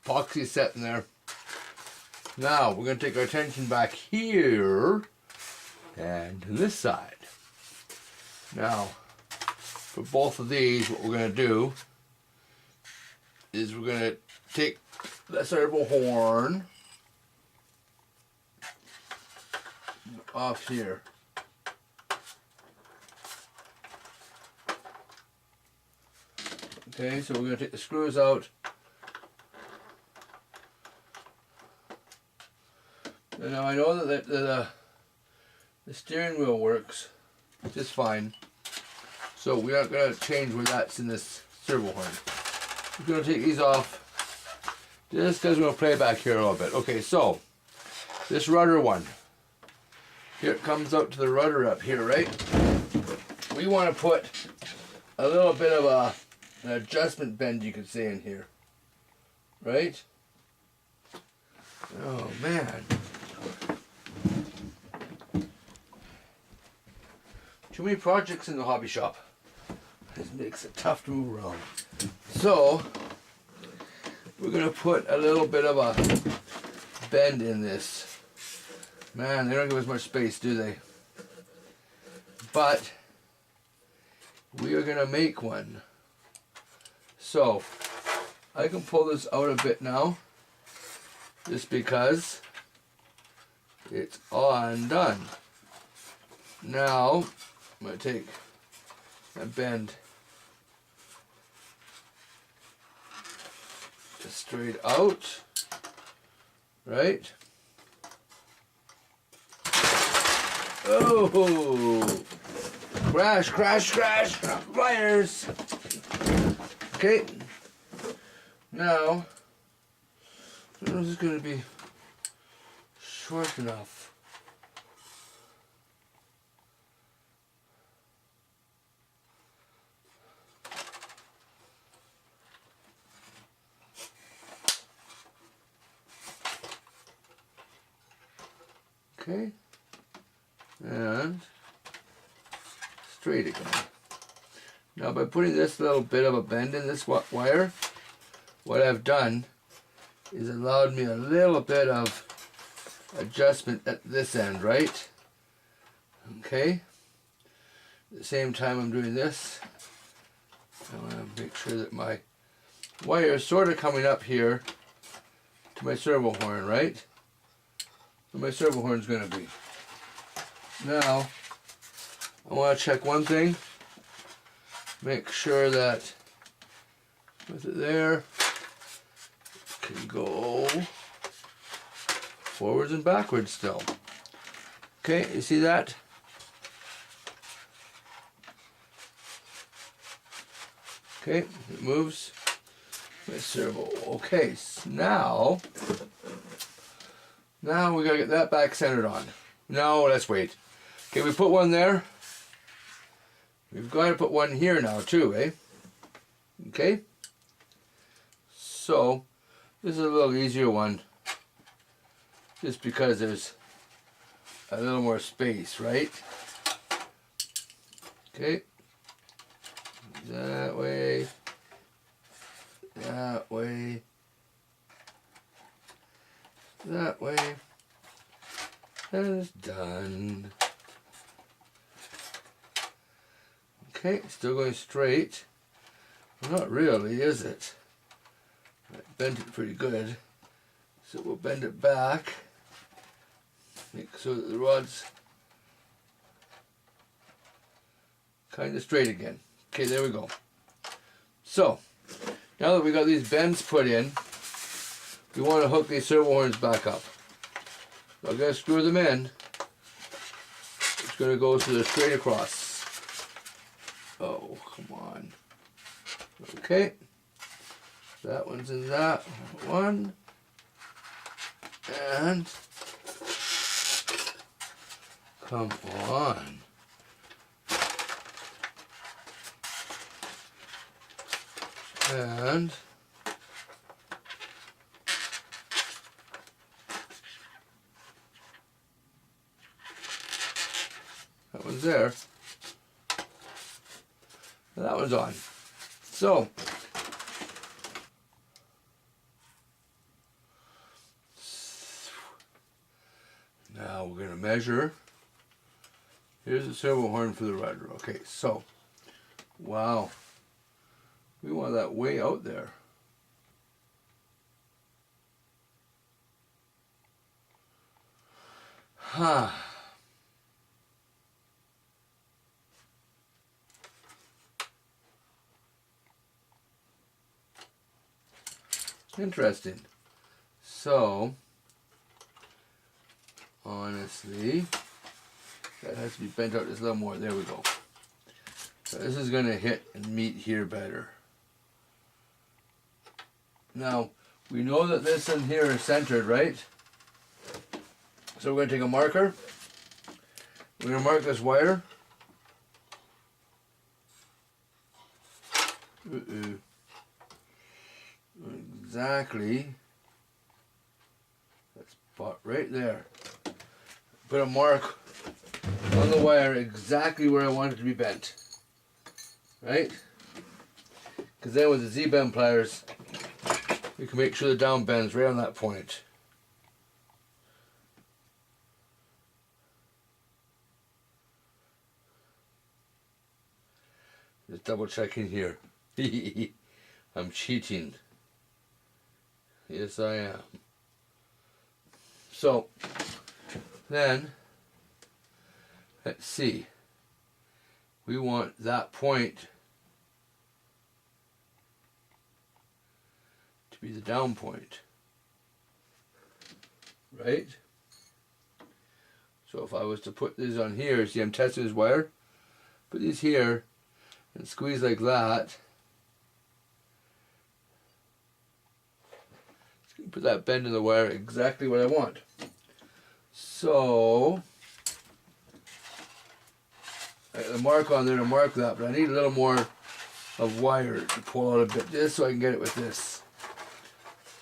epoxy set in there. Now we're going to take our tension back here and to this side. Now for both of these, what we're going to do is we're going to take the servo horn off here. Okay, so we're going to take the screws out. And now I know that the steering wheel works just fine. So we aren't going to change where that's in this servo horn. We're going to take these off just because we're going to play back here a little bit. Okay, so this rudder one. Here it comes out to the rudder up here, right? We want to put a little bit of an adjustment bend, you could say, in here. Right? Oh, man. Too many projects in the hobby shop. This makes it tough to move around. So, we're going to put a little bit of a bend in this. Man, they don't give us much space, do they? But we are going to make one. So, I can pull this out a bit now, just because it's all undone. Now, I'm going to take and bend just straight out, right? Oh! Crash, crash, crash! Wires! Okay. Now, this is going to be short enough. Okay, and straight again. Now by putting this little bit of a bend in this wire, what I've done is allowed me a little bit of adjustment at this end, right? Okay, at the same time I'm doing this, I want to make sure that my wire is sort of coming up here to my servo horn, right? Where my servo horn is going to be. Now, I want to check one thing. Make sure that with it there, it can go forwards and backwards still. Okay, you see that? Okay, it moves. My servo. Okay, so now we gotta get that back centered on. No, let's wait. Okay, we put one there. We've got to put one here now too, eh? Okay. So this is a little easier one, just because there's a little more space, right? Okay. That way. That way. That way, and it's done. Okay, still going straight. Well, not really, is it? I bent it pretty good, so we'll bend it back, make so that the rod's kind of straight again. Okay, there we go. So, now that we got these bends put in, we want to hook these servo horns back up. So I'm going to screw them in. It's going to go so they're straight across. Oh, come on. Okay. That one's in that one. And come on. And that one's there. That one's on. So Now we're going to measure. Here's the servo horn for the rudder. Okay, so, wow. We want that way out there. Huh. Interesting. So, honestly, that has to be bent out just a little more. There we go. So this is going to hit and meet here better. Now, we know that this in here is centered, right? So we're going to take a marker. We're going to mark this wire. Exactly. That spot right there. Put a mark on the wire exactly where I want it to be bent. Right? Because then with the Z-bend pliers, we can make sure the down bends right on that point. Just double checking here. I'm cheating. Yes, I am. So, then, let's see. We want that point to be the down point. Right? So if I was to put this on here, see I'm testing this wire, put these here and squeeze like that. Put that bend in the wire exactly what I want. So, I got the mark on there to mark that, but I need a little more of wire to pull out a bit, just so I can get it with this.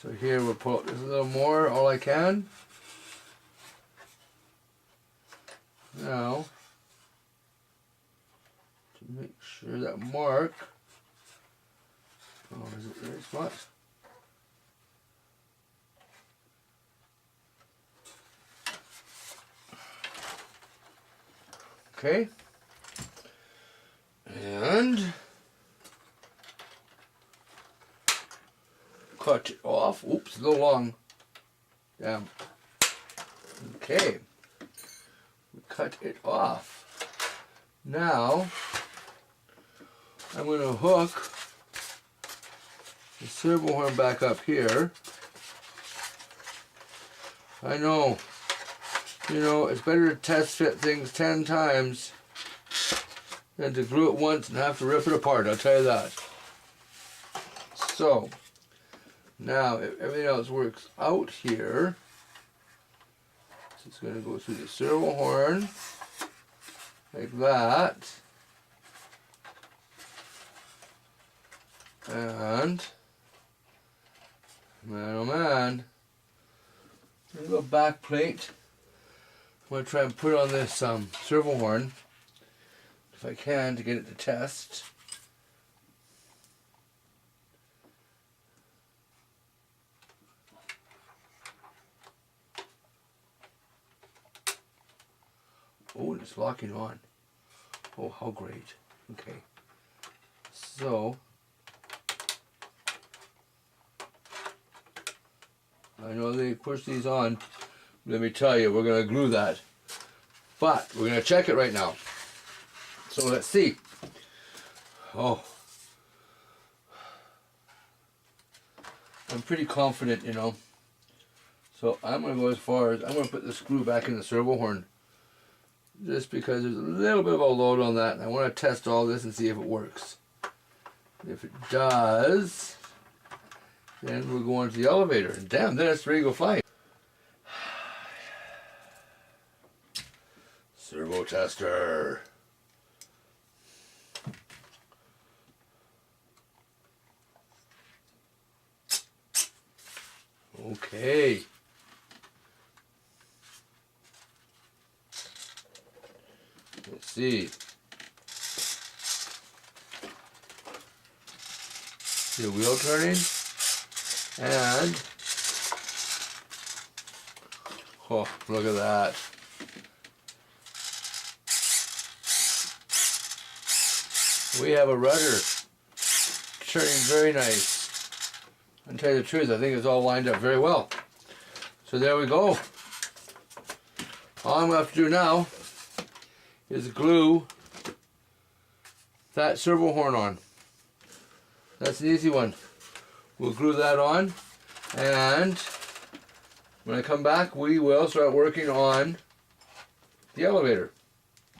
So here we'll pull out just a little more, all I can. Now, to make sure that mark, oh, is it the right spot? Okay, and cut it off. Oops, a little long. Damn. Okay, we cut it off. Now, I'm going to hook the servo horn back up here. I know. You know, it's better to test fit things 10 times than to glue it once and have to rip it apart, I'll tell you that. So, now if everything else works out here, it's going to go through the servo horn, like that, and, man oh man, there's a little back plate. I'm going to try and put on this servo horn, if I can, to get it to test. Oh, and it's locking on. Oh, how great. Okay. So, I know they push these on. Let me tell you, we're going to glue that. But we're going to check it right now. So let's see. Oh. I'm pretty confident, you know. So I'm going to go as far as, I'm going to put the screw back in the servo horn. Just because there's a little bit of a load on that. And I want to test all this and see if it works. If it does, then we'll go on to the elevator. And damn, then it's ready to go flying. Servo tester. Okay. Let's see. The wheel turning. And Oh, look at that. We have a rudder turning very nice. And to tell you the truth, I think it's all lined up very well. So there we go. All I'm going to have to do now is glue that servo horn on. That's an easy one. We'll glue that on, and when I come back we will start working on the elevator.